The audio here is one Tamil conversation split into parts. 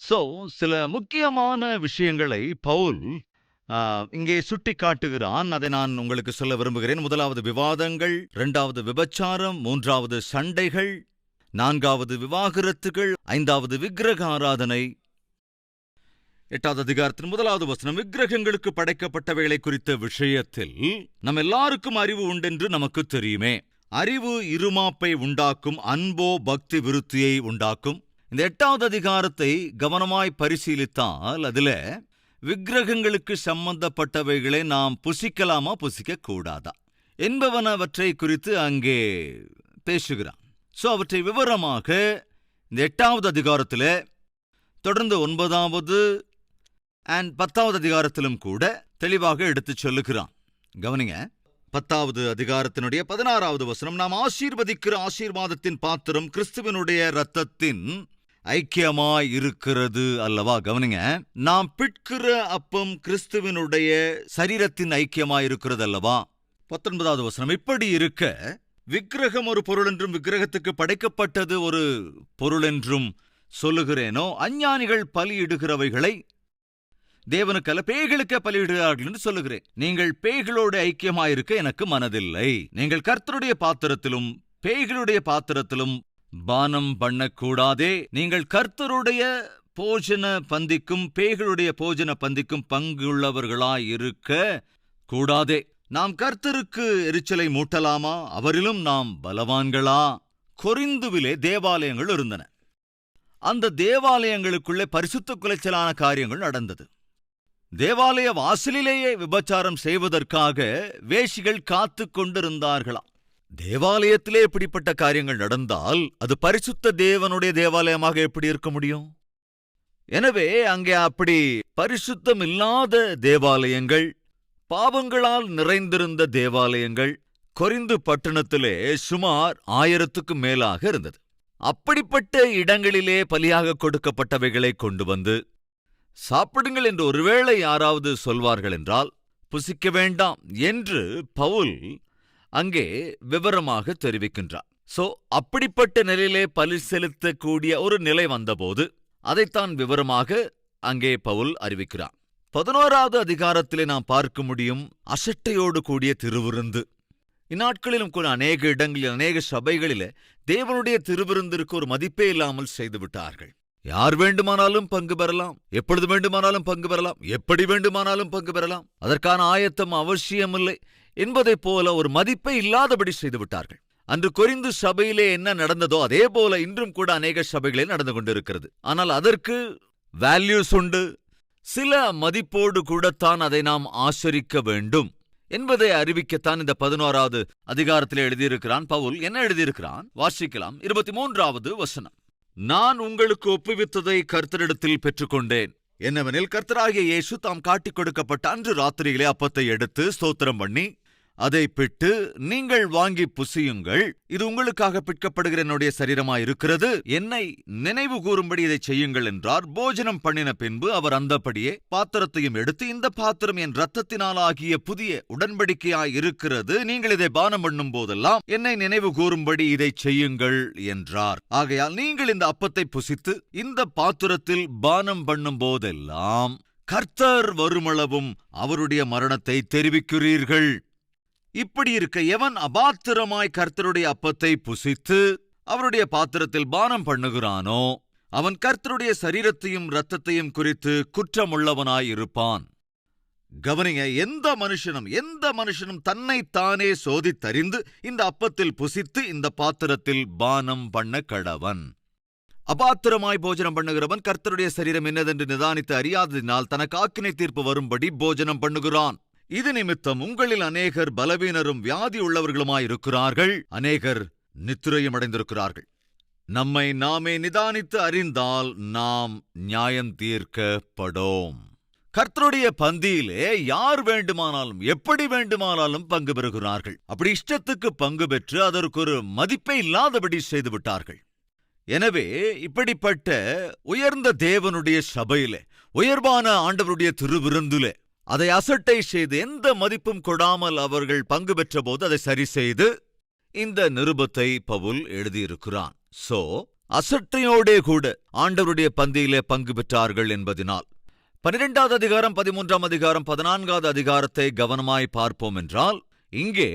சோ, சில முக்கியமான விஷயங்களை பவுல் ஆ, இங்கே சுட்டிக்காட்டுகிறான். அதை நான் உங்களுக்கு சொல்ல விரும்புகிறேன். முதலாவது விவாதங்கள், 2வது விபச்சாரம், 3வது சண்டைகள், 4வது விவாகரத்துகள், 5வது விக்கிரக ஆராதனை. 8வது அதிகாரத்தின் 1வது வசனம், விக்கிரகங்களுக்கு படைக்கப்பட்டவைகளை குறித்த விஷயத்தில் நம் எல்லாருக்கும் அறிவு உண்டென்று நமக்கு தெரியுமே. அறிவு இருமாப்பை உண்டாக்கும், அன்போ பக்தி விருத்தியை உண்டாக்கும். இந்த 8வது அதிகாரத்தை கவனமாய் பரிசீலித்தால் அதில விக்கிரகங்களுக்கு சம்பந்தப்பட்டவைகளை நாம் புசிக்கலாமா புசிக்க கூடாதா என்பவனவற்றை குறித்து அங்கே பேசுகிறான். சோ, அவற்றை விவரமாக இந்த 8வது அதிகாரத்தில் தொடர்ந்து 9வது அண்ட் 10வது அதிகாரத்திலும் கூட தெளிவாக எடுத்துச் சொல்லுகிறான். கவனிங்க, 10வது அதிகாரத்தினுடைய 16வது வசனம், நாம் ஆசீர்வதிக்கிற ஆசீர்வாதத்தின் பாத்திரம் கிறிஸ்துவனுடைய இரத்தத்தின் ஐக்கியமாய் இருக்கிறது அல்லவா. கவனிங்க, நாம் பிட்கிற அப்பம் கிறிஸ்துவனுடைய சரீரத்தின் ஐக்கியமாய் இருக்கிறது அல்லவா. 19வது வசனம், இப்படி இருக்க விக்கிரகம் ஒரு பொருள் என்றும் விக்கிரகத்துக்கு படைக்கப்பட்டது ஒரு பொருள் என்றும் சொல்லுகிறேனோ, அஞ்ஞானிகள் பலியிடுகிறவைகளை தேவனுக்கல்ல பேய்களுக்கே பலியிடுகிறார்கள் என்று சொல்லுகிறேன். நீங்கள் பேய்களோடு ஐக்கியமாயிருக்க எனக்கு மனதில்லை. நீங்கள் கர்த்தருடைய பாத்திரத்திலும் பேய்களுடைய பாத்திரத்திலும் பானம் பண்ணக்கூடாதே. நீங்கள் கர்த்தருடைய போஜன பந்திக்கும் பேய்களுடைய போஜன பந்திக்கும் பங்குள்ளவர்களாயிருக்க கூடாதே. நாம் கர்த்தருக்கு எரிச்சலை மூட்டலாமா? அவரிலும் நாம் பலவான்களா? கொரிந்துவிலே தேவாலயங்கள் இருந்தன. அந்த தேவாலயங்களுக்குள்ளே பரிசுத்த குலைச்சலான காரியங்கள் நடந்தது. தேவாலய வாசலிலேயே விபச்சாரம் செய்வதற்காக வேஷிகள் காத்து கொண்டிருந்தார்களாம். தேவாலயத்திலே இப்படிப்பட்ட காரியங்கள் நடந்தால் அது பரிசுத்த தேவனுடைய தேவாலயமாக எப்படி இருக்க முடியும்? எனவே அங்கே அப்படி பரிசுத்தம் இல்லாத தேவாலயங்கள், பாவங்களால் நிறைந்திருந்த தேவாலயங்கள் கொரிந்து பட்டணத்திலே சுமார் 1000க்கும் மேலாக இருந்தது. அப்படிப்பட்ட இடங்களிலே பலியாக கொடுக்கப்பட்டவைகளை கொண்டு வந்து சாப்பிடுங்கள் என்று ஒருவேளை யாராவது சொல்வார்கள் என்றால் புசிக்க வேண்டாம் என்று பவுல் அங்கே விவரமாக தெரிவிக்கின்றார். சோ, அப்படிப்பட்ட நிலையிலே பலி செலுத்தக்கூடிய ஒரு நிலை வந்தபோது அதைத்தான் விவரமாக அங்கே பவுல் அறிவிக்கிறார். 11வது அதிகாரத்திலே நாம் பார்க்க முடியும் அசட்டையோடு கூடிய திருவிருந்து. இந்நாட்களிலும் கூட அநேக இடங்களில் அநேக சபைகளிலே தேவனுடைய திருவிருந்திற்கு ஒரு மதிப்பே இல்லாமல் செய்துவிட்டார்கள். யார் வேண்டுமானாலும் பங்கு பெறலாம், எப்பொழுது வேண்டுமானாலும் பங்கு பெறலாம், எப்படி வேண்டுமானாலும் பங்கு பெறலாம், அதற்கான ஆயத்தம் அவசியமில்லை என்பதைப் போல ஒரு மதிப்பை இல்லாதபடி செய்துவிட்டார்கள். அன்று கொரிந்து சபையிலே என்ன நடந்ததோ அதே போல இன்றும் கூட அநேக சபைகளில் நடந்து கொண்டிருக்கிறது. ஆனால் அதற்கு வேல்யூஸ் உண்டு. சில மதிப்போடு கூடத்தான் அதை நாம் ஆசரிக்க வேண்டும் என்பதை அறிவிக்கத்தான் இந்த 11வது அதிகாரத்தில் எழுதியிருக்கிறான் பவுல். என்ன எழுதியிருக்கிறான் வாசிக்கலாம். 23வது வசனம், நான் உங்களுக்கு ஒப்புவித்ததை கர்த்தரிடத்தில் பெற்றுக்கொண்டேன். என்னவெனில், கர்த்தராகிய இயேசு தாம் காட்டிக் கொடுக்கப்பட்ட அன்று ராத்திரியிலே அப்பத்தை எடுத்து ஸ்தோத்திரம் பண்ணி அதை பிட்டு, நீங்கள் வாங்கி புசியுங்கள், இது உங்களுக்காக பிற்கப்படுகிற என்னுடைய சரீரமாயிருக்கிறது, என்னை நினைவு கூறும்படி இதை செய்யுங்கள் என்றார். போஜனம் பண்ணின பின்பு அவர் அந்தப்படியே பாத்திரத்தையும் எடுத்து, இந்த பாத்திரம் என் இரத்தத்தினாலாகிய புதிய உடன்படிக்கையாய் இருக்கிறது, நீங்கள் இதை பானம் பண்ணும் போதெல்லாம் என்னை நினைவு கூறும்படி இதை செய்யுங்கள் என்றார். ஆகையால் நீங்கள் இந்த அப்பத்தை புசித்து இந்த பாத்திரத்தில் பானம் பண்ணும் போதெல்லாம் கர்த்தர் வருமளவும் அவருடைய மரணத்தை தெரிவிக்கிறீர்கள். இப்படி இருக்க எவன் அபாத்திரமாய் கர்த்தருடைய அப்பத்தை புசித்து அவருடைய பாத்திரத்தில் பானம் பண்ணுகிறானோ அவன் கர்த்தருடைய சரீரத்தையும் இரத்தத்தையும் குறித்து குற்றமுள்ளவனாயிருப்பான். கவனிங்க, எந்த மனுஷனும் தன்னைத்தானே சோதித்தறிந்து இந்த அப்பத்தில் புசித்து இந்த பாத்திரத்தில் பானம் பண்ண கடவன். அபாத்திரமாய் போஜனம் பண்ணுகிறவன் கர்த்தருடைய சரீரம் என்னதென்று நிதானித்து அறியாததினால் தனக்கு ஆக்கினை தீர்ப்பு வரும்படி போஜனம் பண்ணுகிறான். இது நிமித்தம் உங்களில் அநேகர் பலவீனரும் வியாதி உள்ளவர்களுமாயிருக்கிறார்கள், அநேகர் நித்திரையும் அடைந்திருக்கிறார்கள். நம்மை நாமே நிதானித்து அறிந்தால் நாம் நியாயம் தீர்க்கப்படோம். கர்த்தருடைய பந்தியிலே யார் வேண்டுமானாலும் எப்படி வேண்டுமானாலும் பங்கு பெறுகிறார்கள். அப்படி இஷ்டத்துக்கு பங்கு பெற்று அதற்கு ஒரு மதிப்பை இல்லாதபடி செய்துவிட்டார்கள். எனவே இப்படிப்பட்ட உயர்ந்த தேவனுடைய சபையிலே, உயர்வான ஆண்டவருடைய திருவிருந்திலே அதை அசட்டை செய்து எந்த மதிப்பும் கொடாமல் அவர்கள் பங்கு பெற்ற போது அதை சரி செய்து இந்த நிருபத்தை பவுல் எழுதியிருக்கிறான். சோ, அசட்டையோடே கூட ஆண்டவருடைய பந்தியிலே பங்கு பெற்றார்கள் என்பதினால். 12வது அதிகாரம், 13ஆம் அதிகாரம், 14வது அதிகாரத்தை கவனமாய் பார்ப்போம் என்றால், இங்கே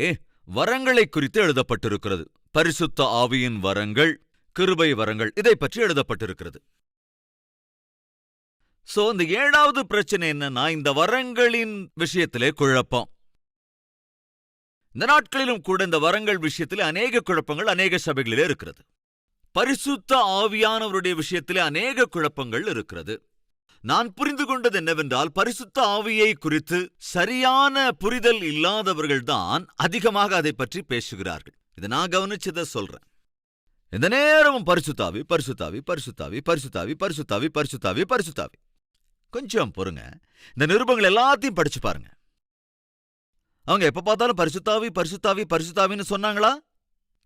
வரங்களை குறித்து எழுதப்பட்டிருக்கிறது. பரிசுத்த ஆவியின் வரங்கள், கிருபை வரங்கள், இதை பற்றி எழுதப்பட்டிருக்கிறது. சோ இந்த 7வது பிரச்சனை என்னன்னா, இந்த வரங்களின் விஷயத்திலே குழப்பம். இந்த நாட்களிலும் கூட இந்த வரங்கள் விஷயத்திலே அநேக குழப்பங்கள் அநேக சபைகளிலே இருக்கிறது. பரிசுத்த ஆவியானவருடைய விஷயத்திலே அநேக குழப்பங்கள் இருக்கிறது. நான் புரிந்து கொண்டது என்னவென்றால், பரிசுத்த ஆவியை குறித்து சரியான புரிதல் இல்லாதவர்கள்தான் அதிகமாக அதை பற்றி பேசுகிறார்கள். இதை நான் கவனிச்சதை சொல்றேன். இந்த நேரமும் பரிசுத்தாவி பரிசுத்தாவி பரிசுத்தாவி பரிசுத்தாவி பரிசுத்தாவி பரிசுத்தாவி பரிசுத்தாவி. கொஞ்சம் பொறுங்க, இந்த நிருபங்கள் எல்லாத்தையும் படிச்சு பாருங்க. அவங்க எப்ப பார்த்தாலும் பரிசுத்தாவி பரிசுத்தாவி பரிசுத்தாவின்னு சொன்னாங்களா?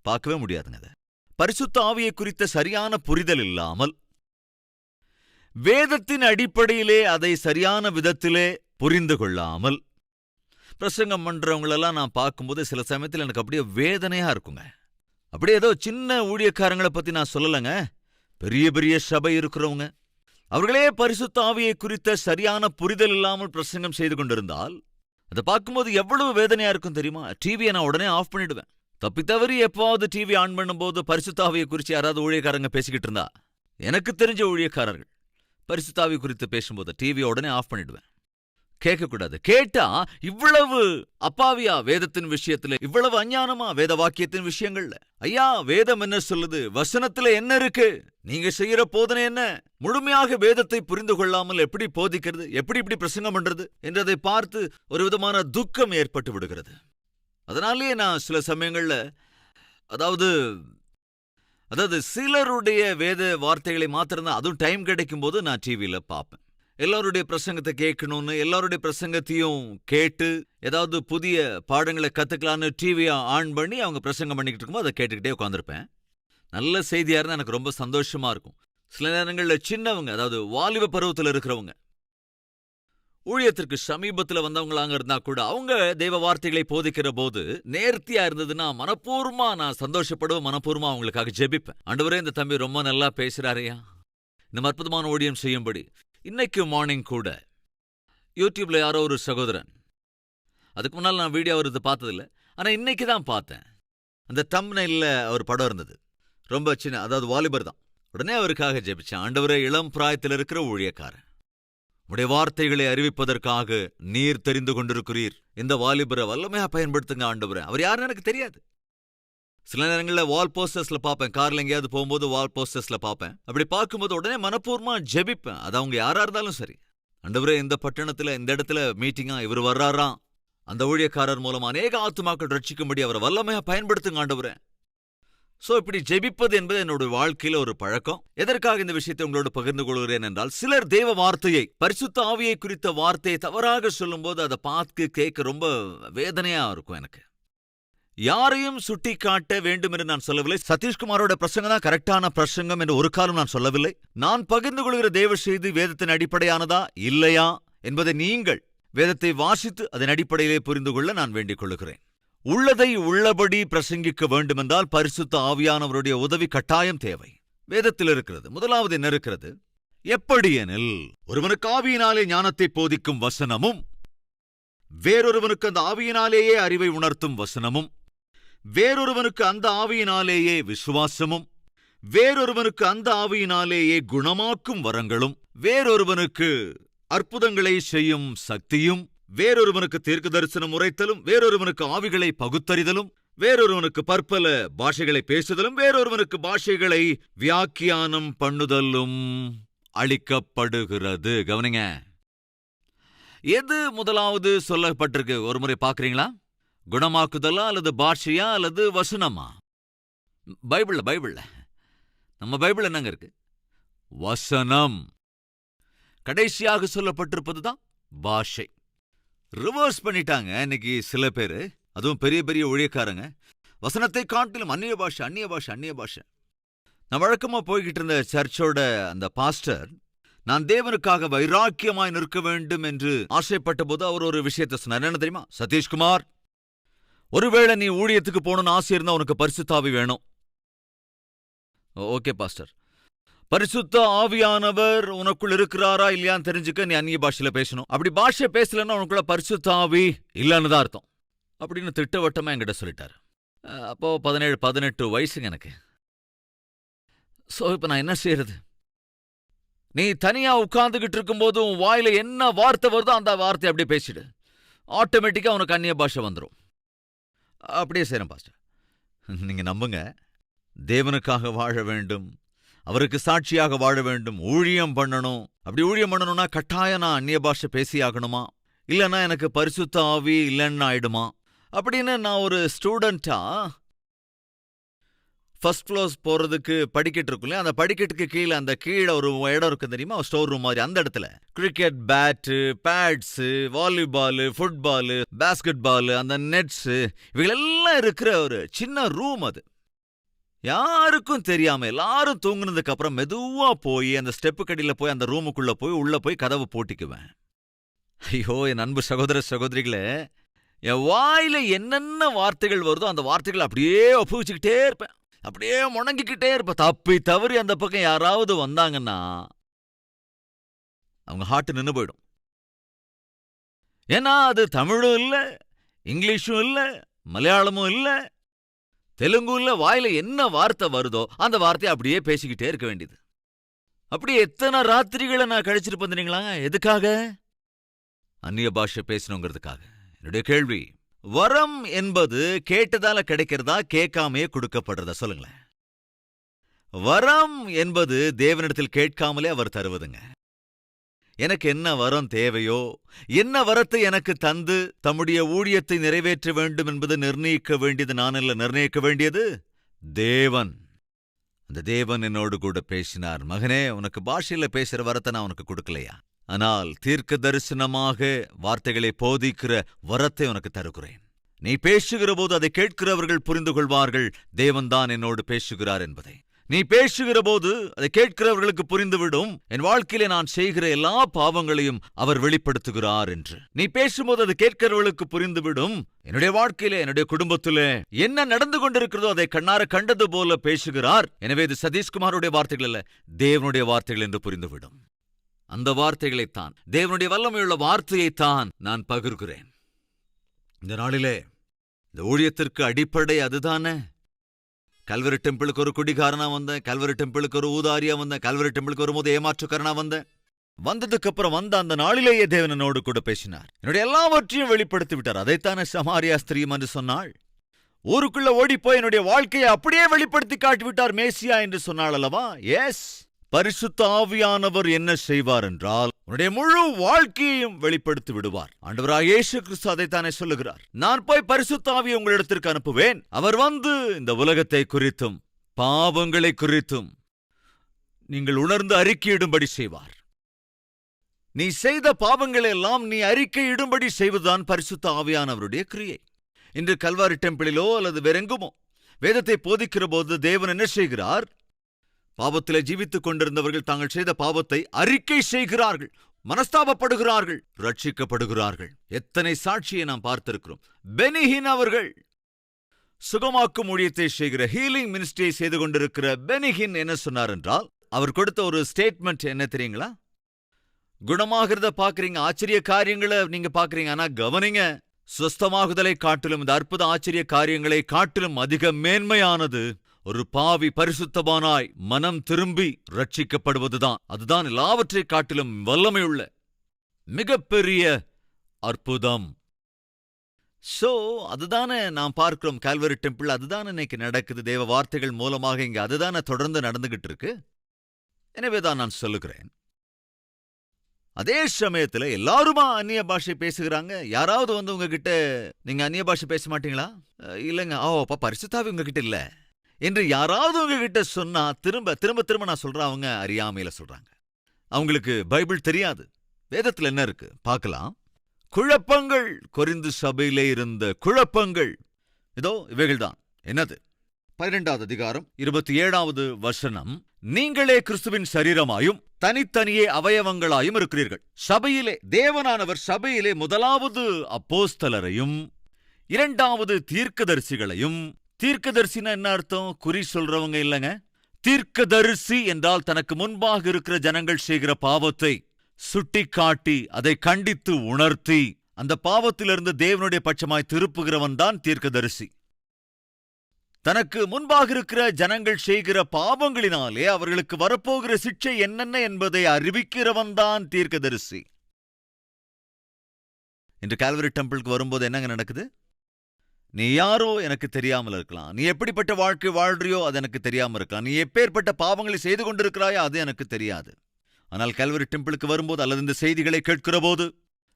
பார்க்கவே முடியாதுங்க. அதை பரிசுத்த ஆவியை குறித்த சரியான புரிதல் இல்லாமல், வேதத்தின் அடிப்படையிலே அதை சரியான விதத்திலே புரிந்து கொள்ளாமல் பிரசங்கம் பண்றவங்களெல்லாம் நான் பார்க்கும்போது சில சமயத்தில் எனக்கு அப்படியே வேதனையா இருக்குங்க. அப்படியே ஏதோ சின்ன ஊழியக்காரங்களை பத்தி நான் சொல்லலைங்க. பெரிய பெரிய சபை இருக்கிறவங்க, அவர்களே பரிசுத்த ஆவியை குறித்த சரியான புரிதல் இல்லாமல் பிரசங்கம் செய்து கொண்டிருந்தால் அதை பார்க்கும்போது எவ்வளவு வேதனையா இருக்கும் தெரியுமா? டிவியை நான் உடனே ஆஃப் பண்ணிடுவேன். தப்பித்தவறி எப்பாவது டிவி ஆன் பண்ணும்போது பரிசுத்த ஆவியை குறித்து யாராவது ஊழியக்காரங்க பேசிக்கிட்டு இருந்தா, எனக்கு தெரிஞ்ச ஊழியக்காரர்கள் பரிசுத்த ஆவி குறித்து பேசும்போது டிவியை உடனே ஆஃப் பண்ணிடுவேன். கேட்கக்கூடாது. கேட்டா இவ்வளவு அப்பாவியா வேதத்தின் விஷயத்துல, இவ்வளவு அஞ்ஞானமா வேத வாக்கியத்தின் விஷயங்கள்ல? ஐயா, வேதம் என்ன சொல்லுது? வசனத்துல என்ன இருக்கு? நீங்க செய்யற போதனை என்ன? முழுமையாக வேதத்தை புரிந்து கொள்ளாமல் எப்படி போதிக்கிறது, எப்படி இப்படி பிரசங்கம் பண்றது என்றதை பார்த்து ஒரு விதமான துக்கம் ஏற்பட்டு விடுகிறது. அதனாலேயே நான் சில சமயங்கள்ல அதாவது சிலருடைய வேத வார்த்தைகளை மாத்திரம்தான், அதுவும் டைம் கிடைக்கும் போது நான் டிவியில பார்ப்பேன். எல்லாருடைய பிரசங்கத்தை கேட்கணும்னு, எல்லாருடைய பிரசங்கத்தையும் கேட்டு ஏதாவது புதிய பாடங்களை கத்துக்கலான்னு டிவியை ஆன் பண்ணி அவங்க பிரசங்கம் பண்ணிக்கிட்டு இருக்கும்போது அதை கேட்டுக்கிட்டே உட்காந்துருப்பேன். நல்ல செய்தியா இருந்தா எனக்கு ரொம்ப சந்தோஷமா இருக்கும். சில நேரங்களில் சின்னவங்க, அதாவது வாலிப பருவத்தில் இருக்கிறவங்க, ஊழியத்திற்கு சமீபத்தில் வந்தவங்களாங்க இருந்தா கூட அவங்க தெய்வ வார்த்தைகளை போதிக்கிற போது நேர்த்தியா இருந்ததுன்னா மனப்பூர்வமா நான் சந்தோஷப்படுவேன். மனப்பூர்வமா அவங்களுக்காக ஜெபிப்பேன். ஆண்டவரே, இந்த தம்பி ரொம்ப நல்லா பேசுறாரையா, இந்த அற்புதமான ஊழியம் செய்யும்படி. இன்னைக்கு மார்னிங் கூட யூடியூப்ல யாரோ ஒரு சகோதரன், அதுக்கு முன்னால் நான் வீடியோ அவரது பார்த்ததில்ல, ஆனா இன்னைக்கு தான் பார்த்தேன். அந்த தம்ப்நெயில்ல ஒரு படம் இருந்தது, ரொம்ப சின்ன, அதாவது வாலிபர் தான். உடனே அவருக்காக ஜெபிச்சேன். ஆண்டவரே, இளம் பிராயத்தில் இருக்கிற ஊழியக்காரன், உடைய வார்த்தைகளை அறிவிப்பதற்காக நீர் தெரிந்து கொண்டிருக்கிறீர். இந்த வாலிபரை வல்லமையா பயன்படுத்துங்க ஆண்டவரே. அவர் யாருன்னு எனக்கு தெரியாது. சில நேரங்களில் வால் போஸ்டர்ஸ்ல பார்ப்பேன், கார்ல எங்கேயாவது போகும்போது வால் போஸ்டர்ஸ்ல பார்ப்பேன். அப்படி பார்க்கும்போது உடனே மனப்பூர்வமா ஜெபிப்பேன். அது அவங்க யாரா இருந்தாலும் சரி. ஆண்டவரே, இந்த பட்டணத்துல இந்த இடத்துல மீட்டிங்கா, இவர் வர்றாராம், அந்த ஊழியக்காரர் மூலமா அநேக ஆத்துமாக்கள் ரட்சிக்கும்படி அவரை வல்லமையா பயன்படுத்துங்க ஆண்டவரே. சோ இப்படி ஜெபிப்பது என்பது என்னோட வாழ்க்கையில ஒரு பழக்கம். எதற்காக இந்த விஷயத்தை உங்களோடு பகிர்ந்து கொள்கிறேன் என்றால், சிலர் தேவ வார்த்தையை, பரிசுத்த ஆவியை குறித்த வார்த்தையை தவறாக சொல்லும் போது அதை பார்த்து கேட்க ரொம்ப வேதனையா இருக்கும் எனக்கு. யாரையும் சுட்டி காட்ட வேண்டும் என்று நான் சொல்லவில்லை. சதீஷ்குமாரோட பிரசங்கம் தான் கரெக்டான பிரசங்கம் என்று ஒரு காலம் நான் சொல்லவில்லை. நான் பகிர்ந்து கொள்கிற தேவ செய்தி வேதத்தின் அடிப்படையானதா இல்லையா என்பதை நீங்கள் வேதத்தை வாசித்து அதன் அடிப்படையிலே புரிந்து கொள்ள நான் வேண்டிக் கொள்கிறேன். உள்ளதை உள்ளபடி பிரசங்கிக்க வேண்டுமென்றால் பரிசுத்த ஆவியானவருடைய உதவி கட்டாயம் தேவை. வேதத்தில் இருக்கிறது. முதலாவது என்ன இருக்கிறது? எப்படியெனில், ஒருவனுக்கு ஆவியினாலே ஞானத்தை போதிக்கும் வசனமும், வேறொருவனுக்கு அந்த ஆவியினாலேயே அறிவை உணர்த்தும் வசனமும், வேறொருவனுக்கு அந்த ஆவியினாலேயே விசுவாசமும், வேறொருவனுக்கு அந்த ஆவியினாலேயே குணமாக்கும் வரங்களும், வேறொருவனுக்கு அற்புதங்களை செய்யும் சக்தியும், வேறொருவனுக்கு தீர்க்க தரிசனம் உரைத்தலும், வேறொருவனுக்கு ஆவிகளை பகுத்தறிதலும், வேறொருவனுக்கு பற்பல பாஷைகளை பேசுதலும், வேறொருவனுக்கு பாஷைகளை வியாக்கியானம் பண்ணுதலும் அளிக்கப்படுகிறது. கவனிங்க, எது முதலாவது சொல்லப்பட்டிருக்கு? ஒரு முறை பார்க்கறீங்களா? குணமாக்குதலா அல்லது பாஷையா அல்லது வசனமா? பைபிள்ல நம்ம பைபிள் என்னங்க இருக்கு? வசனம். கடைசியாக சொல்லப்பட்டிருப்பதுதான் பாஷை. ரிவர்ஸ் பண்ணிட்டாங்க இன்னைக்கு சில பேரு, அதுவும் பெரிய பெரிய ஊழியக்காரங்க. வசனத்தை காட்டிலும் அந்நிய பாஷை. நான் வழக்கமா போய்கிட்டு இருந்த சர்ச்சோட அந்த பாஸ்டர், நான் தேவனுக்காக வைராக்கியமாய் நிற்க வேண்டும் என்று ஆசைப்பட்ட போது அவர் ஒரு விஷயத்தை சொன்னார். என்ன தெரியுமா? சதீஷ்குமார், ஒருவேளை நீ ஊழியத்துக்கு போகணும்னு ஆசை இருந்தா உனக்கு பரிசுத்த ஆவி வேணும். ஓகே பாஸ்டர், பரிசுத்த ஆவியானவர் உனக்குள் இருக்கிறாரா இல்லையான்னு தெரிஞ்சுக்க நீ அந்நிய பாஷையில பேசணும். அப்படி பாஷை பேசலன்னா உனக்குள்ள பரிசுத்த ஆவி இல்லைன்னு தான் அர்த்தம் அப்படின்னு திட்டவட்டமா என்கிட்ட சொல்லிட்டாரு. அப்போ 17-18 வயசுங்க எனக்கு. சோ இப்ப நான் என்ன செய்யறது? நீ தனியா உட்கார்ந்துகிட்டு இருக்கும்போது உன் வாயில என்ன வார்த்தை வருதோ அந்த வார்த்தை அப்படியே பேசிடு. ஆட்டோமேட்டிக்கா உனக்கு அந்நிய பாஷை வந்துடும். அப்படியே செய்யறேன் பாஸ்டர். நீங்க நம்புங்க, தேவனுக்காக வாழ வேண்டும், அவருக்கு சாட்சியாக வாழ வேண்டும், ஊழியம் பண்ணணும். அப்படி ஊழியம் பண்ணணும்னா கட்டாயம் நான் அந்நிய பாஷை பேசி ஆகணுமா? இல்லைன்னா எனக்கு பரிசுத்த ஆவி இல்லைன்னு ஆயிடுமா? அப்படின்னு நான் ஒரு ஸ்டூடெண்டா ஃபர்ஸ்ட் ஃப்ளோர்ஸ் போறதுக்கு படிக்கட்டு இருக்குல்ல, அந்த படிக்கட்டுக்கு கீழே அந்த கீழே ஒரு இடம் இருக்கு தெரியுமா, ஸ்டோர் ரூம் மாதிரி. அந்த இடத்துல cricket bat, bats, volleyball, football, basketball, அந்த நெட்ஸு இவைகளெல்லாம் இருக்கிற ஒரு சின்ன ரூம் அது. யாருக்கும் தெரியாம எல்லாரும் தூங்குனதுக்கு அப்புறம் மெதுவா போய் அந்த ஸ்டெப்பு கடியில போய் அந்த ரூமுக்குள்ள போய் உள்ள போய் கதவை போட்டிக்குவேன். ஐயோ என் அன்பு சகோதர சகோதரிகளே, என் வாயில என்னென்ன வார்த்தைகள் வருதோ அந்த வார்த்தைகள் அப்படியே ஒப்புவிச்சுக்கிட்டே இருப்பேன், அப்படியே முணங்கிக்கிட்டே இருப்பேன். தப்பி தவறி அந்த பக்கம் யாராவது வந்தாங்கன்னா அவங்க ஹார்ட் நின்னு போயிடும். ஏன்னா அது தமிழும் இல்ல, இங்கிலீஷும் இல்ல, மலையாளமும் இல்ல, தெலுங்கும் இல்ல. வாயில என்ன வார்த்தை வருதோ அந்த வார்த்தையை அப்படியே பேசிக்கிட்டே இருக்க வேண்டியது. அப்படியே எத்தனை ராத்திரிகளை நான் கழிச்சிருப்பேன் தெரியுங்களா? எதுக்காக? அந்நிய பாஷை பேசணுங்கிறதுக்காக. என்னுடைய கேள்வி, வரம் என்பது கேட்டதால கிடைக்கிறதா கேட்காமையே கொடுக்கப்படுறதா? சொல்லுங்களேன். வரம் என்பது தேவனிடத்தில் கேட்காமலே அவர் தருவதுங்க. எனக்கு என்ன வரம் தேவையோ, என்ன வரத்தை எனக்கு தந்து தம்முடைய ஊழியத்தை நிறைவேற்ற வேண்டும் என்பது நிர்ணயிக்க வேண்டியது நான் இல்ல, நிர்ணயிக்க வேண்டியது தேவன். அந்த தேவன் என்னோடு கூட பேசினார். மகனே, உனக்கு பாஷையில பேசுற வரத்தை நான் உனக்கு கொடுக்கலையா? ஆனால் தீர்க்க தரிசனமாக வார்த்தைகளை போதிக்கிற வரத்தை உனக்கு தருகிறேன். நீ பேசுகிற போது அதை கேட்கிறவர்கள் புரிந்து கொள்வார்கள் தேவன்தான் என்னோடு பேசுகிறார் என்பதை. நீ பேசுகிற போது அதை கேட்கிறவர்களுக்கு புரிந்துவிடும் என் வாழ்க்கையிலே நான் செய்கிற எல்லா பாவங்களையும் அவர் வெளிப்படுத்துகிறார் என்று. நீ பேசும்போது அது கேட்கிறவர்களுக்கு புரிந்துவிடும் என்னுடைய வாழ்க்கையிலே, என்னுடைய குடும்பத்திலே என்ன நடந்து கொண்டிருக்கிறதோ அதை கண்ணார கண்டது போல பேசுகிறார். எனவே இது சதீஷ்குமாருடைய வார்த்தைகள் அல்ல, தேவனுடைய வார்த்தைகள் என்று புரிந்துவிடும். அந்த வார்த்தைகளைத்தான், தேவனுடைய வல்லமையுள்ள வார்த்தையைத்தான் நான் பகிர்கிறேன். இந்த நாளிலே இந்த ஊழியத்திற்கு அடிப்படை அதுதானே. கல்வரி டெம்பிளுக்கு ஒரு குடிகாரனா வந்தேன், கல்வரி டெம்பிளுக்கு ஒரு ஊதாரியா வந்தேன், கல்வரி டெம்பிளுக்கு வரும்போது ஏமாற்றுக்காரனா வந்தேன். வந்ததுக்கு அப்புறம் வந்த அந்த நாளிலேயே தேவன் என்னோடு கூட பேசினார், என்னுடைய எல்லாவற்றையும் வெளிப்படுத்தி விட்டார். அதைத்தானே சமாரியா ஸ்திரீம் என்று சொன்னாள். ஊருக்குள்ள ஓடிப்போய் என்னுடைய வாழ்க்கையை அப்படியே வெளிப்படுத்தி காட்டிவிட்டார் மேசியா என்று சொன்னாள் அல்லவா? எஸ், பரிசுத்த ஆவியானவர் என்ன செய்வார் என்றால் உன்னுடைய முழு வாழ்க்கையையும் வெளிப்படுத்தி விடுவார். ஆண்டவராகிய இயேசு கிறிஸ்து அதைத்தானே சொல்லுகிறார், நான் போய் பரிசுத்த ஆவியை உங்களிடத்திற்கு அனுப்புவேன், அவர் வந்து இந்த உலகத்தை குறித்தும் பாவங்களை குறித்தும் நீங்கள் உணர்ந்து அறிக்கையிடும்படி செய்வார். நீ செய்த பாவங்களை எல்லாம் நீ அறிக்கையிடும்படி செய்வதுதான் பரிசுத்த ஆவியானவருடைய கிரியை. இன்று கல்வாரி டெம்பிளிலோ அல்லது வேறெங்குமோ வேதத்தை போதிக்கிற போது தேவன் என்ன செய்கிறார்? பாவத்திலே ஜீவித்துக் கொண்டிருந்தவர்கள் தாங்கள் செய்த பாவத்தை அறிக்கை செய்கிறார்கள், மனஸ்தாபப்படுகிறார்கள், ரட்சிக்கப்படுகிறார்கள். எத்தனை சாட்சியை நாம் பார்த்திருக்கிறோம். பெனிஹின் அவர்கள் சுகமாக்கும் ஊழியத்தை செய்கிற ஹீலிங் மினிஸ்ட்ரியை செய்து கொண்டிருக்கிற பெனிஹின் என்ன சொன்னார் என்றால், அவர் கொடுத்த ஒரு ஸ்டேட்மெண்ட் என்ன தெரியுங்களா? குணமாகிறத பாக்குறீங்க, ஆச்சரிய காரியங்களை நீங்க பாக்குறீங்க, ஆனா கவனிங்க, சுஸ்தமாகுதலை காட்டிலும் இந்த அற்புத ஆச்சரிய காரியங்களை காட்டிலும் அதிக மேன்மையானது ஒரு பாவி பரிசுத்தமானாய் மனம் திரும்பி ரட்சிக்கப்படுவதுதான். அதுதான் எல்லாவற்றை காட்டிலும் வல்லமையுள்ள மிகப்பெரிய அற்புதம். சோ அதுதானே நாம் பார்க்கிறோம் கால்வரி டெம்பிள். அதுதானே இன்னைக்கு நடக்குது தேவ வார்த்தைகள் மூலமாக. இங்க அதுதானே தொடர்ந்து நடந்துகிட்டு இருக்கு. எனவேதான் நான் சொல்லுகிறேன், அதே சமயத்துல எல்லாருமா அந்நிய பாஷை பேசுகிறாங்க. யாராவது வந்து உங்ககிட்ட நீங்க அந்நிய பாஷை பேச மாட்டீங்களா? இல்லைங்க, அப்பா பரிசுத்தாவி உங்ககிட்ட இல்ல என்று யாராவது உங்ககிட்ட சொன்னா திரும்ப திரும்ப திரும்ப நான் சொல்றேன், அவங்க அறியாமையில சொல்றாங்க. அவங்களுக்கு பைபிள் தெரியாது. வேதத்துல என்ன இருக்கு பார்க்கலாம். குழப்பங்கள், கொரிந்து சபையிலே இருந்த குழப்பங்கள் இதோ இவைகள்தான். என்னது? 12வது அதிகாரம் 27வது வசனம், நீங்களே கிறிஸ்துவின் சரீரமாயும் தனித்தனியே அவயவங்களாயும் இருக்கிறீர்கள். சபையிலே தேவனானவர் சபையிலே முதலாவது அப்போஸ்தலரையும் இரண்டாவது தீர்க்கதரிசிகளையும், தீர்க்கதரிசினா என்ன அர்த்தம்? குறி சொல்றவங்க இல்லங்க. தீர்க்கதரிசி என்றால் தனக்கு முன்பாக இருக்கிற ஜனங்கள் செய்கிற பாவத்தை சுட்டிக்காட்டி அதை கண்டித்து உணர்த்தி அந்த பாவத்திலிருந்து தேவனுடைய பட்சமாய் திருப்புகிறவன் தான் தீர்க்கதரிசி. தனக்கு முன்பாக இருக்கிற ஜனங்கள் செய்கிற பாவங்களினாலே அவர்களுக்கு வரப்போகிற சிக்ஷை என்னென்ன என்பதை அறிவிக்கிறவன் தான் தீர்க்கதரிசி. இன்று கால்வரி டெம்பிளுக்கு வரும்போது என்னங்க நடக்குது? நீ யாரோ எனக்கு தெரியாமல் இருக்கலாம், நீ எப்படிப்பட்ட வாழ்க்கை வாழ்றியோ அது எனக்கு தெரியாமல் இருக்கலாம், நீ எப்பேற்பட்ட பாவங்களை செய்து கொண்டிருக்கிறாயோ அது எனக்கு தெரியாது. ஆனால் கால்வரி டெம்பிளுக்கு வரும்போது அல்லது இந்த செய்திகளை கேட்கிற போது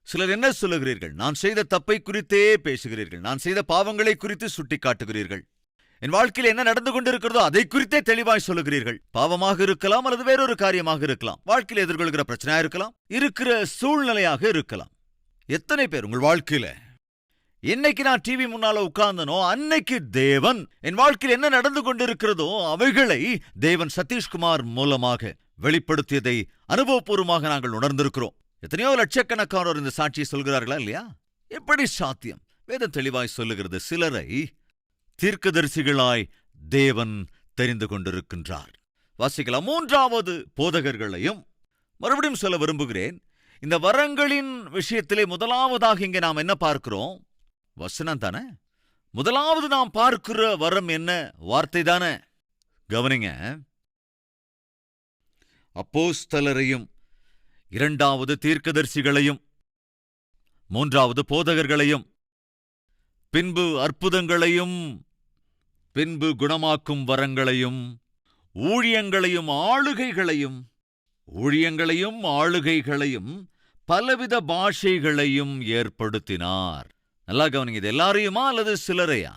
சிலர் என்ன சொல்லுகிறீர்கள்? நான் செய்த தப்பை குறித்தே பேசுகிறீர்கள், நான் செய்த பாவங்களை குறித்து சுட்டிக்காட்டுகிறீர்கள், என் வாழ்க்கையில் என்ன நடந்து கொண்டிருக்கிறதோ அதை குறித்தே தெளிவாய் சொல்லுகிறீர்கள். பாவமாக இருக்கலாம் அல்லது வேறொரு காரியமாக இருக்கலாம், வாழ்க்கையில் எதிர்கொள்கிற பிரச்சனையா இருக்கலாம், இருக்கிற சூழ்நிலையாக இருக்கலாம். எத்தனை பேர் உங்கள் வாழ்க்கையில என்னைக்கு நான் டிவி முன்னால உட்கார்ந்தனோ அன்னைக்கு தேவன் என் வாழ்க்கையில் என்ன நடந்து கொண்டிருக்கிறதோ அவைகளை தேவன் சதீஷ்குமார் மூலமாக வெளிப்படுத்தியதை அனுபவபூர்வமாக நாங்கள் உணர்ந்திருக்கிறோம். எத்தனையோ லட்சக்கணக்கானோர் இந்த சாட்சியை சொல்கிறார்களா இல்லையா? எப்படி சாத்தியம்? வேதம் தெளிவாய் சொல்லுகிறது, சிலரை தீர்க்கதரிசிகளாய் தேவன் தெரிந்து கொண்டிருக்கின்றார். வாசிக்கலாம். 3வது போதகர்களையும் மறுபடியும் சொல்ல விரும்புகிறேன். இந்த வரங்களின் விஷயத்திலே முதலாவதாக இங்கே நாம் என்ன பார்க்கிறோம்? வசனம் தானே. முதலாவது நாம் பார்க்கிற வரம் என்ன? வார்த்தை தானே. கவனிங்க. அப்போஸ்தலரையும் 2வது தீர்க்கதரிசிகளையும் 3வது போதகர்களையும் பின்பு அற்புதங்களையும் பின்பு குணமாக்கும் வரங்களையும் ஊழியங்களையும் ஆளுகைகளையும் பலவித பாஷைகளையும் ஏற்படுத்தினார். நல்லா கவனிங்க. இது எல்லாரையுமா அல்லது சிலரையா?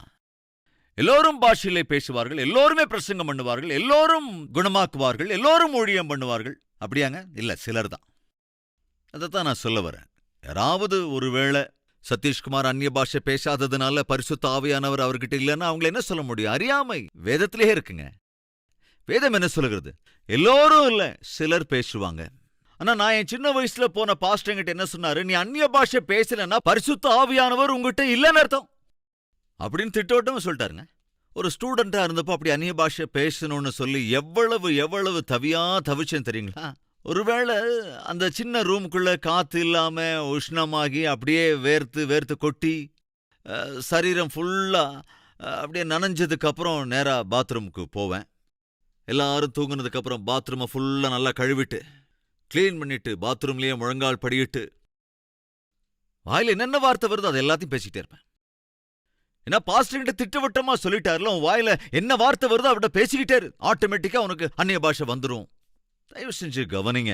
எல்லோரும் பாஷையிலே பேசுவார்கள், எல்லோருமே பிரசங்கம் பண்ணுவார்கள், எல்லோரும் குணமாக்குவார்கள், எல்லோரும் ஊழியம் பண்ணுவார்கள். அப்படியாங்க? இல்ல, சிலர் தான். அதைத்தான் நான் சொல்ல வரேன். யாராவது ஒருவேளை சதீஷ்குமார் அந்நிய பாஷை பேசாததுனால பரிசுத்த ஆவியானவர் அவர்கிட்ட இல்லைன்னா அவங்களை என்ன சொல்ல முடியும்? அறியாமை வேதத்திலே இருக்குங்க. வேதம் என்ன சொல்லுகிறது? எல்லோரும் இல்ல, சிலர் பேசுவாங்க. ஆனா நான் என் சின்ன வயசுல போன பாஸ்டர்கிட்ட என்ன சொன்னாரு? நீ அந்நிய பாஷை பேசலன்னா பரிசுத்த ஆவியானவர் உங்ககிட்ட இல்லைன்னு அர்த்தம் அப்படின்னு திட்டோட்டம் சொல்லிட்டாருங்க. ஒரு ஸ்டூடெண்டா இருந்தப்போ அப்படி அந்நிய பாஷை பேசணும்னு சொல்லி எவ்வளவு தவிச்சேன் தெரியுங்களா? ஒருவேளை அந்த சின்ன ரூமுக்குள்ள காத்து இல்லாம உஷ்ணமாகி அப்படியே வேர்த்து கொட்டி சரீரம் ஃபுல்லா அப்படியே நனைஞ்சதுக்கு அப்புறம் நேரா பாத்ரூமுக்கு போவேன். எல்லாரும் தூங்குனதுக்கு அப்புறம் பாத்ரூமை ஃபுல்லா நல்லா கழுவிட்டு கிளீன் பண்ணிட்டு பாத்ரூம்லயே முழங்கால் படியிட்டு வாயில என்னென்ன வார்த்தை வருதோ அது எல்லாத்தையும் பேசிக்கிட்டே இருப்பேன். ஏன்னா பாஸ்டர்கிட்ட திட்டவட்டமா சொல்லிட்டாருல, உன் வாயில என்ன வார்த்தை வருதோ அவட்ட பேசிக்கிட்டே இரு, ஆட்டோமேட்டிக்கா உனக்கு அந்நிய பாஷை வந்துடும். தயவு செஞ்சு கவனிங்க.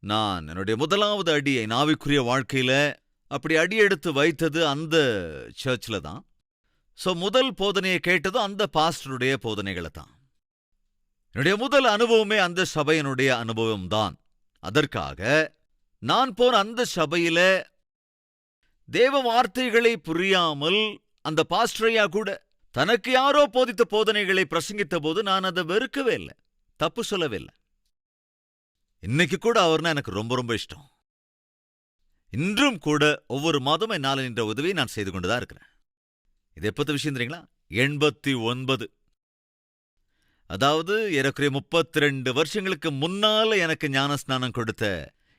நான் என்னுடைய முதலாவது அடியை நாவிக்குரிய வாழ்க்கையில அப்படி அடி எடுத்து வைத்தது அந்த சர்ச்சில் தான். ஸோ முதல் போதனையை கேட்டதும் அந்த பாஸ்டருடைய போதனைகளை தான். என்னுடைய முதல் அனுபவமே அந்த சபையினுடைய அனுபவம் தான். அதற்காக நான் போன அந்த சபையில தேவ வார்த்தைகளை புரியாமல் அந்த பாஸ்டரையா கூட தனக்கு யாரோ போதித்த போதனைகளை பிரசங்கித்த போது நான் அதை வெறுக்கவே இல்லை, தப்பு சொல்லவே இல்லை. இன்னைக்கு கூட அவர்னா எனக்கு ரொம்ப இஷ்டம். இன்றும் கூட ஒவ்வொரு மாதமும் என்னால் என்ற உதவியை நான் செய்து கொண்டுதான் இருக்கிறேன். இது எப்பத்த விஷயம் தெரியுங்களா? 89, அதாவது ஏறக்குறைய 32 வருஷங்களுக்கு முன்னால எனக்கு ஞானஸ்நானம் கொடுத்த,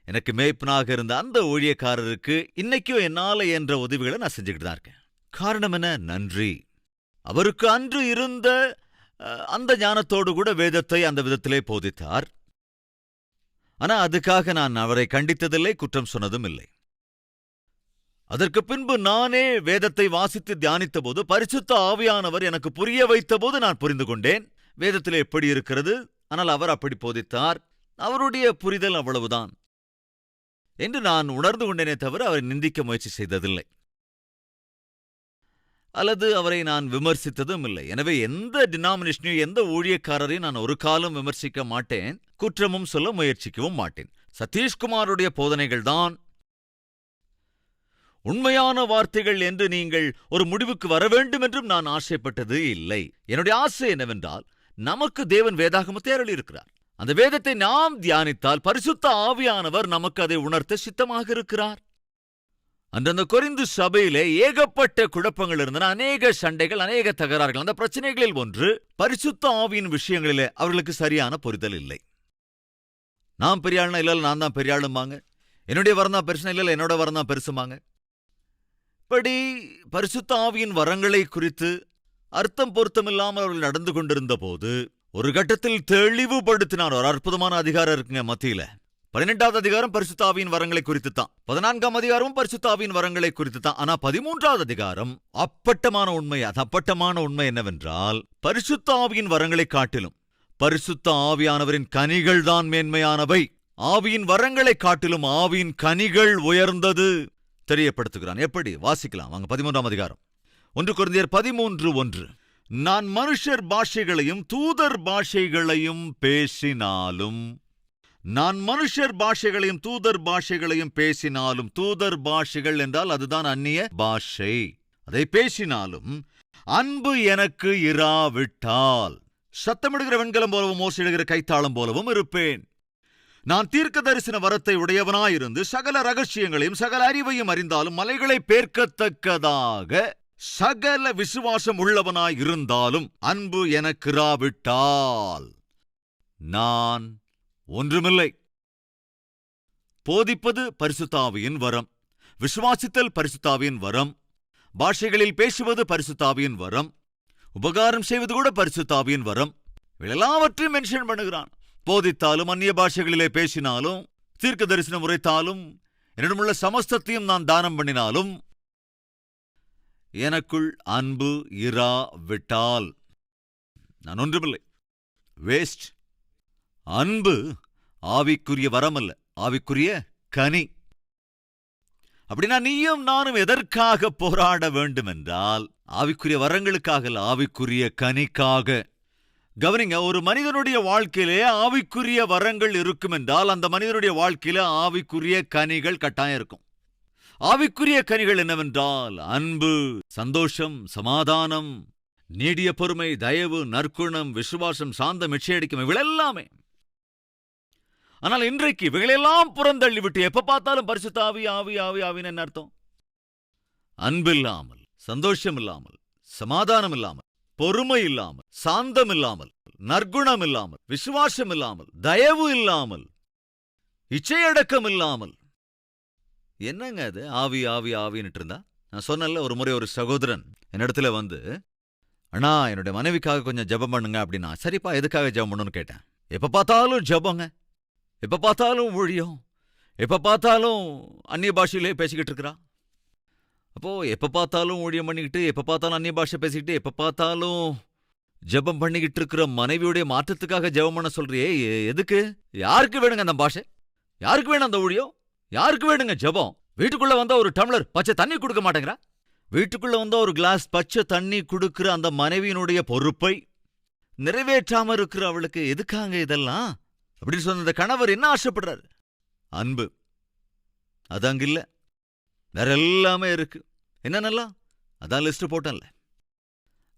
எனக்கு மேய்ப்பனாக இருந்த அந்த ஊழியக்காரருக்கு இன்னைக்கும் என்னால என்ற உதவிகளை நான் செஞ்சுக்கிட்டு தான் இருக்கேன். காரணம் என்ன? நன்றி. அவருக்கு அன்று இருந்த அந்த ஞானத்தோடு கூட வேதத்தை அந்த விதத்திலே போதித்தார். ஆனா அதுக்காக நான் அவரை கண்டித்ததில்லை, குற்றம் சொன்னதும் இல்லை. அதற்கு பின்பு நானே வேதத்தை வாசித்து தியானித்த போது பரிசுத்த ஆவியானவர் எனக்கு புரிய வைத்த போது நான் புரிந்து கொண்டேன் வேதத்திலே எப்படி இருக்கிறது. ஆனால் அவர் அப்படி போதித்தார், அவருடைய புரிதல் அவ்வளவுதான் என்று நான் உணர்ந்து கொண்டேனே தவிர அவரை நிந்திக்க முயற்சி செய்ததில்லை அல்லது அவரை நான் விமர்சித்ததும் இல்லை. எனவே எந்த டினாமினேஷனையும் எந்த ஊழியக்காரரையும் நான் ஒரு காலம் விமர்சிக்க மாட்டேன், குற்றமும் சொல்ல முயற்சிக்கவும் மாட்டேன். சதீஷ்குமாருடைய போதனைகள் தான் உண்மையான வார்த்தைகள் என்று நீங்கள் ஒரு முடிவுக்கு வர வேண்டும் என்றும் நான் ஆசைப்பட்டது இல்லை. என்னுடைய ஆசை என்னவென்றால், நமக்கு தேவன் வேதாகமத்தை அருளியிருக்கிறார். அந்த வேதத்தை நாம் தியானித்தால் பரிசுத்த ஆவியானவர் நமக்கு அதை உணர்த்த சித்தமாக இருக்கிறார். அந்தந்த கொரிந்து சபையிலே ஏகப்பட்ட குழப்பங்கள் இருந்தன, அநேக சண்டைகள், அநேக தகராறுகள். அந்த பிரச்சனைகளில் ஒன்று, பரிசுத்த ஆவியின் விஷயங்களிலே அவர்களுக்கு சரியான புரிதல் இல்லை. நான் பெரிய ஆளுனா இல்ல, நான் தான் பெரிய ஆளுமாங்க. என்னுடைய வரம் தான் பெருசுனா இல்ல, என்னோட வரம் தான் பெருசுமாங்க. இப்படி பரிசுத்த ஆவியின் வரங்களை குறித்து அர்த்தம் பொருத்தமில்லாமல் அவர்கள் நடந்து கொண்டிருந்த போது ஒரு கட்டத்தில் தெளிவுபடுத்தினார். ஒரு அற்புதமான அதிகாரம் இருக்குங்க மத்தியில. 18வது அதிகாரம் பரிசுத்த ஆவியின் வரங்களை குறித்து தான், 14ஆம் அதிகாரமும் பரிசுத்த ஆவியின் வரங்களை குறித்து தான். ஆனா 13வது அதிகாரம் அப்பட்டமான உண்மை. அது அப்பட்டமான உண்மை என்னவென்றால், பரிசுத்த ஆவியின் வரங்களை காட்டிலும் பரிசுத்த ஆவியானவரின் கனிகள் தான் மேன்மையானவை. ஆவியின் வரங்களை காட்டிலும் ஆவியின் கனிகள் உயர்ந்தது தெரியப்படுத்துகிறான். எப்படி? வாசிக்கலாம் வாங்க. 13ஆம் அதிகாரம் 1 கொரிந்தியர் 13:1. நான் மனுஷர் பாஷைகளையும் தூதர் பாஷைகளையும் பேசினாலும், நான் மனுஷர் பாஷைகளையும் தூதர் பாஷைகளையும் பேசினாலும், தூதர் பாஷைகள் என்றால் அதுதான் அந்நிய பாஷை, அதை பேசினாலும் அன்பு எனக்கு இராவிட்டால் சத்தமிடுகிற வெண்கலம் போலவும் ஓசையிடுகிற கைத்தாளம் போலவும் இருப்பேன். நான் தீர்க்க தரிசன வரத்தை உடையவனாயிருந்து சகல ரகசியங்களையும் சகல அறிவையும் அறிந்தாலும், மலைகளை பேர்க்கத்தக்கதாக சகல விசுவாசம் உள்ளவனாயிருந்தாலும் அன்பு எனக்கு இராவிட்டால் நான் ஒன்றுமில்லை. போதிப்பது பரிசுத்த ஆவியின் வரம், விசுவாசித்தல் பரிசுத்த ஆவியின் வரம், பாஷைகளில் பேசுவது பரிசுத்த ஆவியின் வரம், உபகாரம் செய்வது கூட பரிசுத்த ஆவியின் வரம். எல்லாவற்றையும் மென்ஷன் பண்ணுகிறான். போதித்தாலும், அந்நிய பாஷைகளிலே பேசினாலும், தீர்க்க தரிசனம் உரைத்தாலும், என்னிடமுள்ள சமஸ்தத்தையும் நான் தானம் பண்ணினாலும், எனக்குள் அன்பு இராவிட்டால் நான் ஒன்றுமில்லை. வேஸ்ட். அன்பு ஆவிக்குரிய வரம் அல்ல, ஆவிக்குரிய கனி. அப்படின்னா நீயும் நானும் எதற்காக போராட வேண்டும் என்றால், ஆவிக்குரிய வரங்களுக்காக அல்ல, ஆவிக்குரிய கனிக்காக. கவனிங்க, ஒரு மனிதனுடைய வாழ்க்கையிலே ஆவிக்குரிய வரங்கள் இருக்கும் என்றால் அந்த மனிதனுடைய வாழ்க்கையில ஆவிக்குரிய கனிகள் கட்டாயம் இருக்கும். ஆவிக்குரிய கனிகள் என்னவென்றால் அன்பு, சந்தோஷம், சமாதானம், நீடிய பொறுமை, தயவு, நற்குணம், விசுவாசம், சாந்தம், இச்சையடக்கம், இவையெல்லாமே. ஆனால் இன்றைக்கு இவைகளெல்லாம் புறந்தள்ளிவிட்டு எப்ப பார்த்தாலும் பரிசுத்த ஆவி ஆவி ஆவி ஆவின்னு என்ன அர்த்தம்? அன்பு இல்லாமல், சந்தோஷம் இல்லாமல், சமாதானம் இல்லாமல், பொறுமை இல்லாமல், சாந்தம் இல்லாமல், நற்குணம் இல்லாமல், விசுவாசம் இல்லாமல், தயவு இல்லாமல், இச்சையடக்கம் இல்லாமல், என்னங்க அது ஆவி ஆவி ஆவின்னுட்டு இருந்தா? நான் சொன்னல, ஒரு முறை ஒரு சகோதரன் என்னிடத்துல வந்து, அண்ணா என்னுடைய மனைவிக்காக கொஞ்சம் ஜெபம் பண்ணுங்க அப்படின்னா. சரிப்பா, எதுக்காக ஜெபம் பண்ணணும்னு கேட்டேன். எப்ப பார்த்தாலும் ஜெபங்க, எப்ப பார்த்தாலும் ஊழியம், எப்ப பார்த்தாலும் அந்நிய பாஷையிலே பேசிக்கிட்டு இருக்கிறா. அப்போ எப்ப பார்த்தாலும் ஊழியம் பண்ணிக்கிட்டு, எப்ப பார்த்தாலும் அந்நிய பாஷை பேசிக்கிட்டு, எப்ப பார்த்தாலும் ஜெபம் பண்ணிக்கிட்டு இருக்கிற மனைவியுடைய மாற்றத்துக்காக ஜெபம் பண்ண சொல்றியே, எதுக்கு? யாருக்கு வேணுங்க அந்த பாஷை? யாருக்கு வேணும் அந்த ஊழியம்? யாருக்கு வேணுங்க ஜெபம்? வீட்டுக்குள்ள வந்தா ஒரு டம்ளர் பச்சை தண்ணி கொடுக்க மாட்டேங்கிறா. வீட்டுக்குள்ள வந்தா ஒரு கிளாஸ் பச்சை தண்ணி கொடுக்கிற அந்த மனைவியினுடைய பொறுப்பை நிறைவேற்றாம இருக்கிற அவளுக்கு எதுக்காங்க இதெல்லாம் அப்படின்னு சொன்ன அந்த கணவர் என்ன ஆசைப்படுறாரு? அன்பு. அது அங்க இல்ல, வேற எல்லாமே இருக்கு. என்னென்னலாம் அதான் லிஸ்ட் போட்டேன்ல.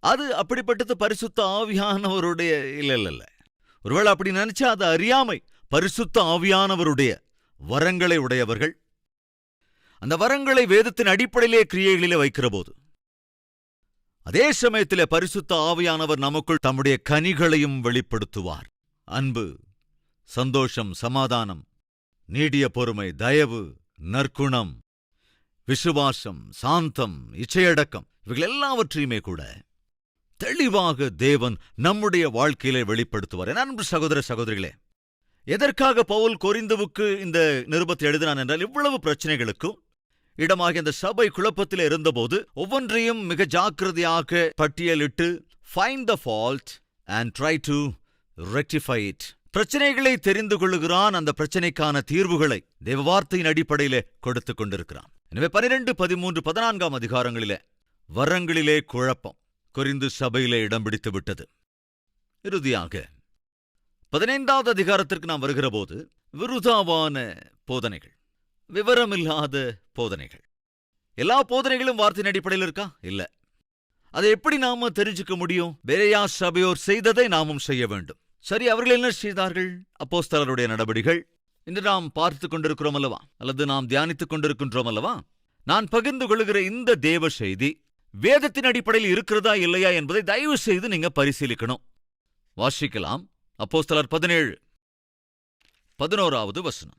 அது அப்படிப்பட்டது பரிசுத்த ஆவியானவருடைய இல்ல இல்ல இல்ல. ஒருவேளை அப்படி நினைச்சா அது அறியாமை. பரிசுத்த ஆவியானவருடைய வரங்களை உடையவர்கள் அந்த வரங்களை வேதத்தின் அடிப்படையிலே கிரியைகளிலே வைக்கிற போது, அதே சமயத்திலே பரிசுத்த ஆவியானவர் நமக்குள் தம்முடைய கனிகளையும் வெளிப்படுத்துவார். அன்பு, சந்தோஷம், சமாதானம், நீடிய பொறுமை, தயவு, நற்குணம், விசுவாசம், சாந்தம், இச்சையடக்கம், இவைகள் எல்லாவற்றையுமே கூட தெளிவாக தேவன் நம்முடைய வாழ்க்கையிலே வெளிப்படுத்துவார். என் அன்பு சகோதர சகோதரிகளே, எதற்காக பவுல் கொரிந்துவுக்கு இந்த நிருபத்தை எழுதினான் என்றால், இவ்வளவு பிரச்சனைகளுக்கும் இடமாக இந்த சபை குழப்பத்தில் இருந்தபோது ஒவ்வொன்றையும் மிக ஜாக்கிரதையாக பட்டியலிட்டு find the fault and try to rectify it. பிரச்சனைகளை தெரிந்து கொள்ளுகிறான். அந்த பிரச்சனைக்கான தீர்வுகளை தேவ வார்த்தையின் அடிப்படையிலே கொடுத்து கொண்டிருக்கிறான். எனவே 12, 13, 14 அதிகாரங்களிலே வரங்களிலே குழப்பம் கொரிந்து சபையிலே இடம் பிடித்து விட்டது. இறுதியாக 15வது அதிகாரத்திற்கு நாம் வருகிற போது விருதாவான போதனைகள், விவரமில்லாத போதனைகள். எல்லா போதனைகளும் வார்த்தையின் அடிப்படையில் இருக்கா? இல்ல. அதை எப்படி நாம தெரிஞ்சுக்க முடியும்? பெரேயா சபையோர் செய்ததை நாமும் செய்ய வேண்டும். சரி, அவர்கள் என்ன செய்தார்கள்? அப்போஸ்தலருடைய நடபடிகள் இன்று நாம் பார்த்துக் கொண்டிருக்கிறோம் அல்லவா, அல்லது நாம் தியானித்துக் கொண்டிருக்கின்றோம் அல்லவா. நான் பகிர்ந்து கொள்ளுகிற இந்த தேவ செய்தி வேதத்தின் அடிப்படையில் இருக்கிறதா இல்லையா என்பதை தயவு செய்து நீங்க பரிசீலிக்கணும். வாசிக்கலாம். அப்போஸ்தலர் 17:11 வசனம்.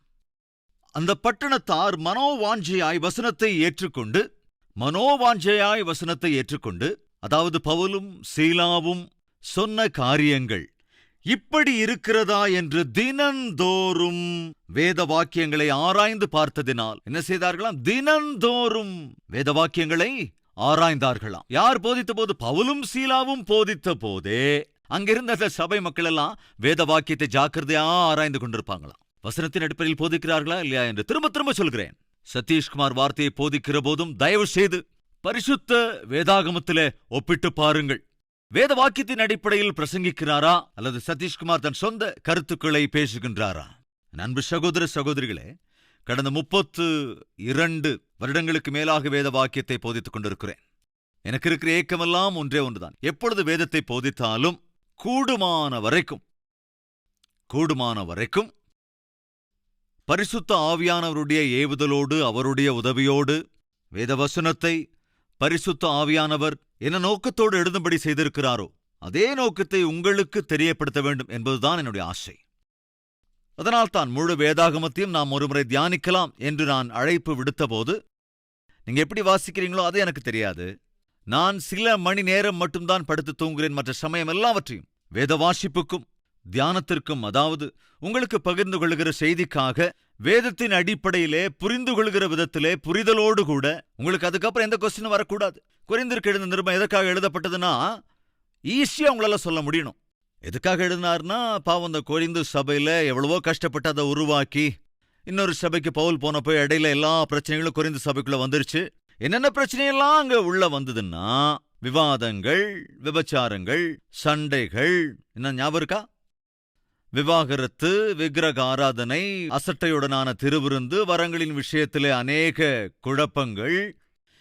அந்த பட்டணத்தார் மனோவாஞ்சையாய் வசனத்தை ஏற்றுக்கொண்டு, அதாவது பவுலும் சீலாவும் சொன்ன காரியங்கள் இப்படி இருக்கிறதா என்று தினந்தோறும் வேத வாக்கியங்களை ஆராய்ந்து பார்த்ததினால் என்ன செய்தார்களாம்? தினந்தோறும் வேத வாக்கியங்களை ஆராய்ந்தார்களாம். யார் போதித்த போது? பவுலும் சீலாவும் போதித்த போதே அங்கிருந்த அந்த சபை மக்கள் எல்லாம் வேத வாக்கியத்தை ஜாக்கிரதையா ஆராய்ந்து கொண்டிருப்பாங்களாம். வசனத்தின் அடிப்படையில் போதிக்கிறார்களா இல்லையா என்று திரும்ப திரும்ப சொல்கிறேன். சதீஷ்குமார் வார்த்தையை போதிக்கிற போதும் தயவு செய்து பரிசுத்த வேதாகமத்திலே ஒப்பிட்டு பாருங்கள். வேத வாக்கியத்தின் அடிப்படையில் பிரசங்கிக்கிறாரா அல்லது சதீஷ்குமார் தன் சொந்த கருத்துக்களை பேசுகின்றாரா? அன்பு சகோதர சகோதரிகளே, கடந்த 32 வருடங்களுக்கு மேலாக வேத வாக்கியத்தை போதித்துக் கொண்டிருக்கிறேன். எனக்கு இருக்கிற ஏக்கமெல்லாம் ஒன்றே ஒன்றுதான். எப்பொழுது வேதத்தை போதித்தாலும் கூடுமான வரைக்கும் பரிசுத்த ஆவியானவருடைய ஏவுதலோடு, அவருடைய உதவியோடு வேதவசனத்தை பரிசுத்த ஆவியானவர் என்ன நோக்கத்தோடு எழுதும்படி செய்திருக்கிறாரோ அதே நோக்கத்தை உங்களுக்கு தெரியப்படுத்த வேண்டும் என்பதுதான் என்னுடைய ஆசை. அதனால்தான் முழு வேதாகமத்தையும் நாம் ஒருமுறை தியானிக்கலாம் என்று நான் அழைப்பு விடுத்தபோது, நீங்க எப்படி வாசிக்கிறீங்களோ அது எனக்கு தெரியாது. நான் சில மணி நேரம் மட்டும்தான் படுத்து தூங்குகிறேன். மற்ற சமயம் எல்லாவற்றையும் வேத வாசிப்புக்கும் தியானத்திற்கும், அதாவது உங்களுக்கு பகிர்ந்து கொள்கிற செய்திக்காக வேதத்தின் அடிப்படையிலே புரிந்து கொள்கிற விதத்திலே புரிதலோடு கூட, உங்களுக்கு அதுக்கப்புறம் எந்த கொஸ்டினும் வரக்கூடாது. குறைந்திருக்கு எழுந்த நிருபம் எதற்காக எழுதப்பட்டதுன்னா ஈஸியா உங்களால சொல்ல முடியணும். எதுக்காக எழுதினார்னா, பாவம் அந்த கொரிந்து சபையில எவ்வளவோ கஷ்டப்பட்டு அதை உருவாக்கி, இன்னொரு சபைக்கு பவுல் போனப்போ இடையில எல்லா பிரச்சனைகளும் கொரிந்து சபைக்குள்ள வந்துருச்சு. என்னென்ன பிரச்சனையெல்லாம் அங்க உள்ள வந்ததுன்னா, விவாதங்கள், விபச்சாரங்கள், சண்டைகள், என்ன ஞாபகம் இருக்கா? விவாகரத்து, விக்கிரக ஆராதனை, அசட்டையுடனான திருவிருந்து, வரங்களின் விஷயத்திலே அநேக குழப்பங்கள்,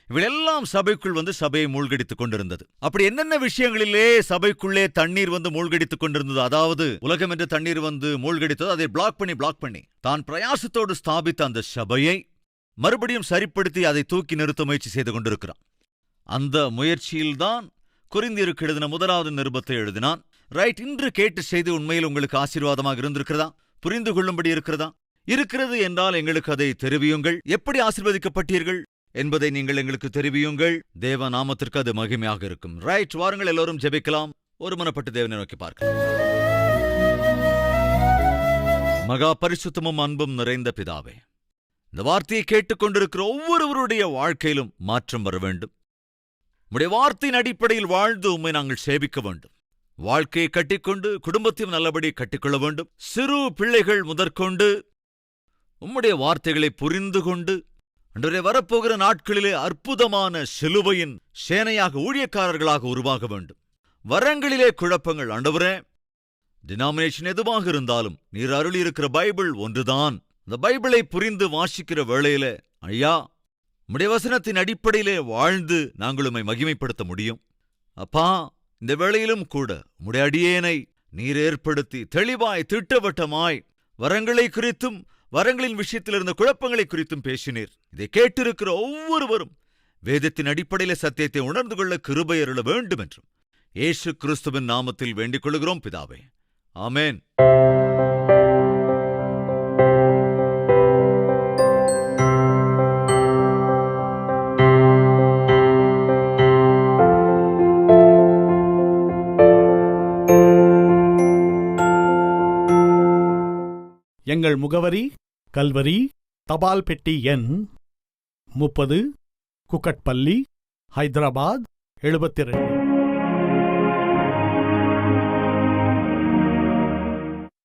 இவையெல்லாம் சபைக்குள் வந்து சபையை மூழ்கடித்துக் கொண்டிருந்தது. அப்படி என்னென்ன விஷயங்களிலே சபைக்குள்ளே தண்ணீர் வந்து மூழ்கடித்துக் கொண்டிருந்தது, அதாவது உலகம் என்று தண்ணீர் வந்து மூழ்கடித்தது, அதை பிளாக் பண்ணி தான் பிரயாசத்தோடு ஸ்தாபித்த அந்த சபையை மறுபடியும் சரிப்படுத்தி அதை தூக்கி நிறுத்த முயற்சி செய்து கொண்டிருக்கிறான். அந்த முயற்சியில்தான் கொரிந்தியருக்கு எழுதின 1வது நிருபத்தை எழுதினான். ரைட். இன்று கேட்ட செய்தி உண்மையில் உங்களுக்கு ஆசீர்வாதமாக இருந்திருக்கிறதா? புரிந்து கொள்ளும்படி இருக்கிறது என்றால் எங்களுக்கு அதை தெரிவியுங்கள். எப்படி ஆசீர்வதிக்கப்பட்டீர்கள் என்பதை நீங்கள் எங்களுக்கு தெரிவியுங்கள். தேவ நாமத்திற்கு அது மகிமையாக இருக்கும். ரைட். வாருங்கள், எல்லோரும் ஜெபிக்கலாம். ஒருமனப்பட்டு தேவனை நோக்கி பார்க்கலாம். மகா பரிசுத்தமும் அன்பும் நிறைந்த பிதாவே, இந்த வார்த்தையை கேட்டுக்கொண்டிருக்கிற ஒவ்வொருவருடைய வாழ்க்கையிலும் மாற்றம் வர வேண்டும். உம்முடைய வார்த்தையின் அடிப்படையில் வாழ்ந்து உம்மை நாங்கள் சேவிக்க வேண்டும். வாழ்க்கையை கட்டிக்கொண்டு குடும்பத்தையும் நல்லபடி கட்டிக்கொள்ள வேண்டும். சிறு பிள்ளைகள் முதற்கொண்டு உம்முடைய வார்த்தைகளை புரிந்து கொண்டு அன்றைய வரப்போகிற நாட்களிலே அற்புதமான சிலுவையின் சேனையாக, ஊழியக்காரர்களாக உருவாக வேண்டும். வரங்களிலே குழப்பங்கள், ஆண்டவரே, டினாமினேஷன் எதுவாக இருந்தாலும் நீர் அருளியிருக்கிற பைபிள் ஒன்றுதான். அந்த பைபிளை புரிந்து வாசிக்கிற வேளையில ஐயா, உம்முடைய வசனத்தின் அடிப்படையிலே வாழ்ந்து நாங்கள் உம்மை மகிமைப்படுத்த முடியும். அப்பா, இந்த வேளையிலும் கூட உம்முடைய அடியேனை நீர் ஏற்படுத்தி தெளிவாய் திட்டவட்டமாய் வரங்களை குறித்தும் வரங்களின் விஷயத்தில் இருந்த குழப்பங்களை குறித்தும் பேசினீர். இதை கேட்டிருக்கிற ஒவ்வொருவரும் வேதத்தின் அடிப்படையில சத்தியத்தை உணர்ந்து கொள்ள கிருபை அருள வேண்டும் என்றும் இயேசு கிறிஸ்துவின் நாமத்தில் வேண்டிக் கொள்கிறோம் பிதாவே. ஆமென். எங்கள் முகவரி: கல்வரி, தபால் பெட்டி எண் 30, குக்கட்பள்ளி, ஹைதராபாத் 72.